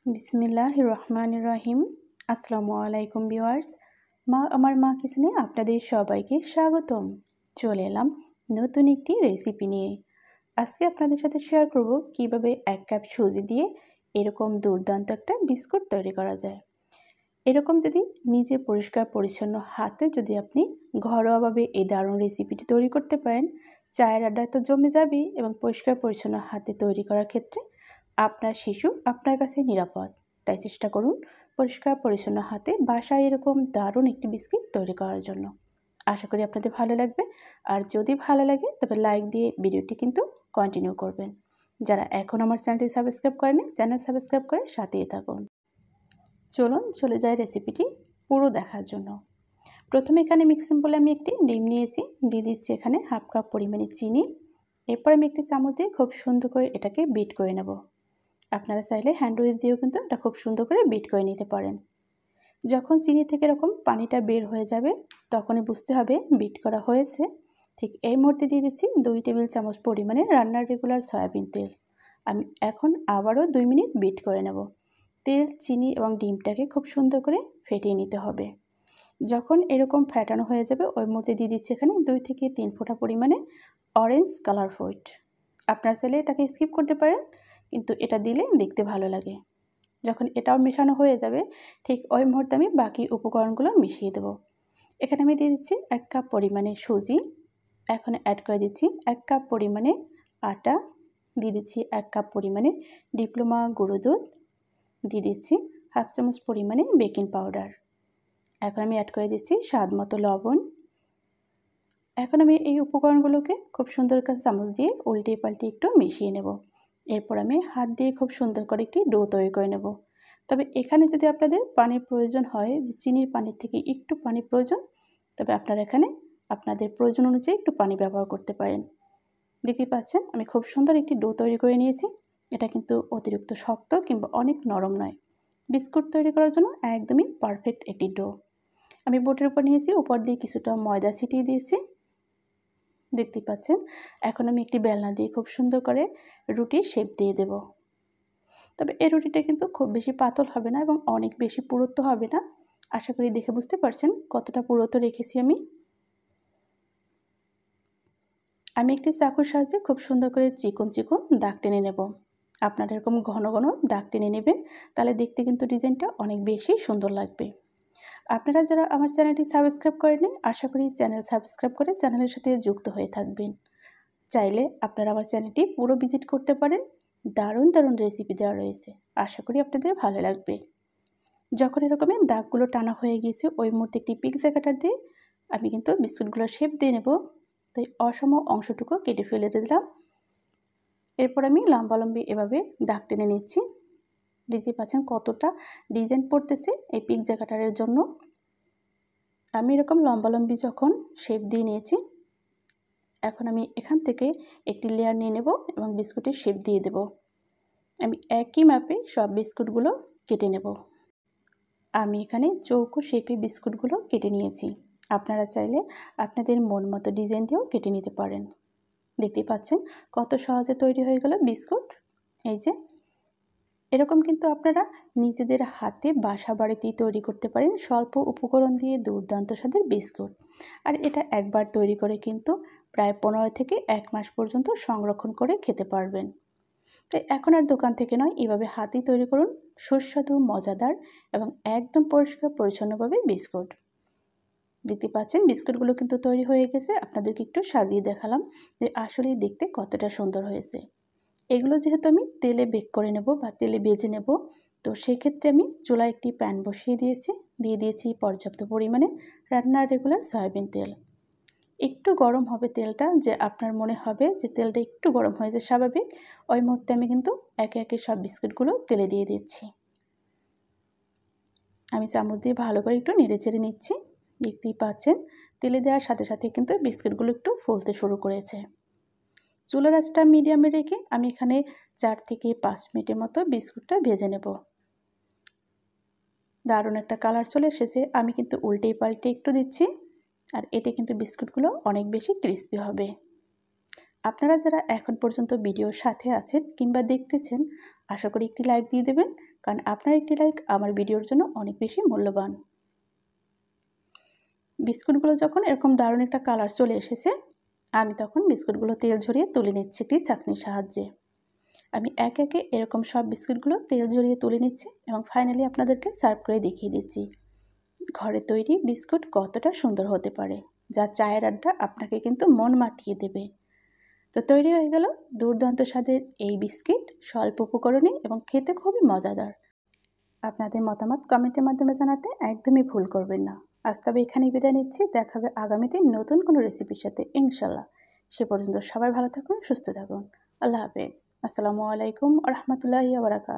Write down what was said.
বিসমিল্লাহির রহমানির রহিম। আসসালামু আলাইকুম ভিউয়ার্স। আমার মা কিচেনে আপনাদের সবাইকে স্বাগতম। চলে এলাম নতুন একটি রেসিপি নিয়ে। আজকে আপনাদের সাথে শেয়ার করব কিভাবে 1 কাপ সুজি দিয়ে এরকম দুর্দান্ত একটা বিস্কুট তৈরি করা যায়। এরকম যদি নিজে পরিষ্কার পরিচ্ছন্ন হাতে যদি আপনি ঘরোয়াভাবে এই দারুণ রেসিপিটি তৈরি করতে পারেন, চায়ের আড্ডায় তো জমে যাবেই এবং পরিষ্কার পরিচ্ছন্ন হাতে তৈরি করার ক্ষেত্রে আপনার শিশু আপনার কাছে নিরাপদ। তাই চেষ্টা করুন পরিষ্কার পরিচ্ছন্ন হাতে বাসায় এরকম দারুণ একটি বিস্কিট তৈরি করার জন্য। আশা করি আপনাদের ভালো লাগবে। আর যদি ভালো লাগে তবে লাইক দিয়ে ভিডিওটি কিন্তু কন্টিনিউ করবেন। যারা এখন আমার চ্যানেলটি সাবস্ক্রাইব করেনি, চ্যানেল সাবস্ক্রাইব করে সাথেই থাকুন। চলুন চলে যাই রেসিপিটি পুরো দেখার জন্য। প্রথমে এখানে মিক্সিং বলে আমি একটি ডিম নিয়েছি, দিয়ে দিচ্ছি এখানে হাফ কাপ পরিমাণে চিনি। এরপর আমি একটি চামচ দিয়ে খুব সুন্দর করে এটাকে বিট করে নেব। আপনারা চাইলে হ্যান্ড উইচ দিয়েও কিন্তু এটা খুব সুন্দর করে বিট করে নিতে পারেন। যখন চিনি থেকে এরকম পানিটা বের হয়ে যাবে তখনই বুঝতে হবে বিট করা হয়েছে। ঠিক এই মুহূর্তে দিয়ে দিচ্ছি 2 টেবিল চামচ পরিমাণে রান্নার রেগুলার সয়াবিন তেল। আমি এখন আবারও 2 মিনিট বিট করে নেব। তেল, চিনি এবং ডিমটাকে খুব সুন্দর করে ফেটিয়ে নিতে হবে। যখন এরকম ফেটানো হয়ে যাবে ওই মুহূর্তে দিয়ে দিচ্ছি এখানে 2 থেকে 3 ফোঁটা পরিমাণে অরেঞ্জ কালার ফুড। আপনারা চাইলে এটাকে স্কিপ করতে পারেন, কিন্তু এটা দিলে দেখতে ভালো লাগে। যখন এটাও মেশানো হয়ে যাবে ঠিক ওই মুহূর্তে আমি বাকি উপকরণগুলো মিশিয়ে দেব। এখানে আমি দিয়ে দিচ্ছি 1 কাপ পরিমাণে সুজি, এখন অ্যাড করে দিচ্ছি 1 কাপ পরিমাণে আটা, দিয়ে দিচ্ছি 1 কাপ পরিমাণে ডিপ্লোমা গুঁড়ো দুধ, দিয়ে দিচ্ছি হাফ চামচ পরিমাণে বেকিং পাউডার। এখন আমি অ্যাড করে দিচ্ছি স্বাদ মতো লবণ। এখন আমি এই উপকরণগুলোকে খুব সুন্দর করে চামচ দিয়ে উল্টে পাল্টে একটু মিশিয়ে নেব। এরপর আমি হাত দিয়ে খুব সুন্দর করে একটি ডো তৈরি করে নেব। তবে এখানে যদি আপনাদের পানির প্রয়োজন হয়, যে চিনির পানির থেকে একটু পানি প্রয়োজন, তবে আপনারা এখানে আপনাদের প্রয়োজন অনুযায়ী একটু পানি ব্যবহার করতে পারেন। দেখতেই পাচ্ছেন আমি খুব সুন্দর একটি ডো তৈরি করে নিয়েছি। এটা কিন্তু অতিরিক্ত শক্ত কিংবা অনেক নরম নয়। বিস্কুট তৈরি করার জন্য একদমই পারফেক্ট একটি ডো। আমি বোর্ডের উপর নিয়েছি, উপর দিয়ে কিছুটা ময়দা ছিটিয়ে দিয়েছি। দেখতেই পাচ্ছেন এখন আমি একটি বেলনা দিয়ে খুব সুন্দর করে রুটির শেপ দিয়ে দেব। তবে এই রুটিটা কিন্তু খুব বেশি পাতল হবে না এবং অনেক বেশি পুরুত্ব হবে না। আশা করি দেখে বুঝতে পারছেন কতটা পুরুত্ব রেখেছি আমি। একটি চাকুর সাহায্যে খুব সুন্দর করে চিকন চিকন দাগ টেনে নেব। আপনারা এরকম ঘন ঘন দাগ টেনে নেবেন, তাহলে দেখতে কিন্তু ডিজাইনটা অনেক বেশি সুন্দর লাগবে। আপনারা যারা আমার চ্যানেলটি সাবস্ক্রাইব করেননি, আশা করি চ্যানেল সাবস্ক্রাইব করে চ্যানেলের সাথে যুক্ত হয়ে থাকবেন। চাইলে আপনারা আমার চ্যানেলটি পুরো ভিজিট করতে পারেন। দারুণ দারুণ রেসিপি দেওয়া রয়েছে, আশা করি আপনাদের ভালো লাগবে। যখন এরকমের দাগগুলো টানা হয়ে গিয়েছে ওই মুহূর্তে একটি পিৎজা কাটার দিয়ে আমি কিন্তু বিস্কুটগুলোর শেপ দিয়ে নেব। তাই অসম অংশটুকু কেটে ফেলে দিলাম। এরপর আমি লম্বালম্বি এভাবে দাগ টেনে নিচ্ছি। দেখতে পাচ্ছেন কতটা ডিজাইন পড়তেছে এই পিৎজা কাটারের জন্য। আমি এরকম লম্বালম্বি যখন শেপ দিয়ে নিয়েছি, এখন আমি এখান থেকে একটি লেয়ার নিয়ে নেব এবং বিস্কুটের শেপ দিয়ে দেব। আমি একই মাপে সব বিস্কুটগুলো কেটে নেব। আমি এখানে চৌকো শেপে বিস্কুটগুলো কেটে নিয়েছি। আপনারা চাইলে আপনাদের মন মতো ডিজাইন দিয়েও কেটে নিতে পারেন। দেখতেই পাচ্ছেন কত সহজে তৈরি হয়ে গেল বিস্কুট। এই যে এরকম কিন্তু আপনারা নিজেদের হাতে বাসা বাড়িতেই তৈরি করতে পারেন স্বল্প উপকরণ দিয়ে দুর্দান্ত স্বাদের বিস্কুট। আর এটা একবার তৈরি করে কিন্তু প্রায় 15 থেকে 1 মাস পর্যন্ত সংরক্ষণ করে খেতে পারবেন। তাই এখন আর দোকান থেকে নয়, এভাবে হাতেই তৈরি করুন সুস্বাদু, মজাদার এবং একদম পরিষ্কার পরিচ্ছন্নভাবে বিস্কুট। দেখতে পাচ্ছেন বিস্কুটগুলো কিন্তু তৈরি হয়ে গেছে। আপনাদেরকে একটু সাজিয়ে দেখালাম যে আসলেই দেখতে কতটা সুন্দর হয়েছে। এগুলো যেহেতু আমি তেলে বেক করে নেব বা তেলে ভেজে নেব, তো সেক্ষেত্রে আমি চুলায় একটি প্যান বসিয়ে দিয়েছি, দিয়ে দিয়েছি পর্যাপ্ত পরিমাণে রান্নার রেগুলার সয়াবিন তেল। একটু গরম হবে তেলটা, যে আপনার মনে হবে যে তেলটা একটু গরম হয়েছে স্বাভাবিক, ওই মুহূর্তে আমি কিন্তু একে একে সব বিস্কুটগুলো তেলে দিয়ে দিচ্ছি। আমি চামচ দিয়ে ভালো করে একটু নেড়ে চেড়ে নিচ্ছি। দেখতেই পাচ্ছেন তেলে দেওয়ার সাথে সাথে কিন্তু বিস্কুটগুলো একটু ফুলতে শুরু করেছে। চুলার আঁচটা মিডিয়ামে রেখে আমি এখানে 4 থেকে 5 মিনিটের মতো বিস্কুটটা ভেজে নেব। দারুণ একটা কালার চলে এসেছে। আমি কিন্তু উল্টে পাল্টে একটু দিচ্ছি, আর এতে কিন্তু বিস্কুটগুলো অনেক বেশি ক্রিস্পি হবে। আপনারা যারা এখন পর্যন্ত ভিডিওর সাথে আছেন কিংবা দেখতেছেন, আশা করি একটি লাইক দিয়ে দেবেন, কারণ আপনার একটি লাইক আমার ভিডিওর জন্য অনেক বেশি মূল্যবান। বিস্কুটগুলো যখন এরকম দারুণ একটা কালার চলে এসেছে, আমি তখন বিস্কুটগুলো তেল ঝরিয়ে তুলে নিচ্ছি একটি চাকনির সাহায্যে। আমি একে একে এরকম সব বিস্কুটগুলো তেল ঝরিয়ে তুলে নিচ্ছি এবং ফাইনালি আপনাদেরকে সার্ভ করে দেখিয়ে দিচ্ছি ঘরে তৈরি বিস্কুট কতটা সুন্দর হতে পারে, যা চায়ের আড্ডা আপনাকে কিন্তু মন মাতিয়ে দেবে। তো তৈরি হয়ে গেল দুর্দান্ত স্বাদের এই বিস্কিট, স্বল্প উপকরণে এবং খেতে খুবই মজাদার। আপনাদের মতামত কমেন্টের মাধ্যমে জানাতে একদমই ভুল করবেন না। আজ তবে এখানেই বিদায় নিচ্ছি, দেখা হবে আগামীতে নতুন কোনো রেসিপির সাথে ইনশাল্লাহ। সে পর্যন্ত সবাই ভালো থাকুন, সুস্থ থাকুন। আল্লাহ হাফেজ। আসসালামু আলাইকুম ওয়া রাহমাতুল্লাহি ওয়া বারাকাতুহু।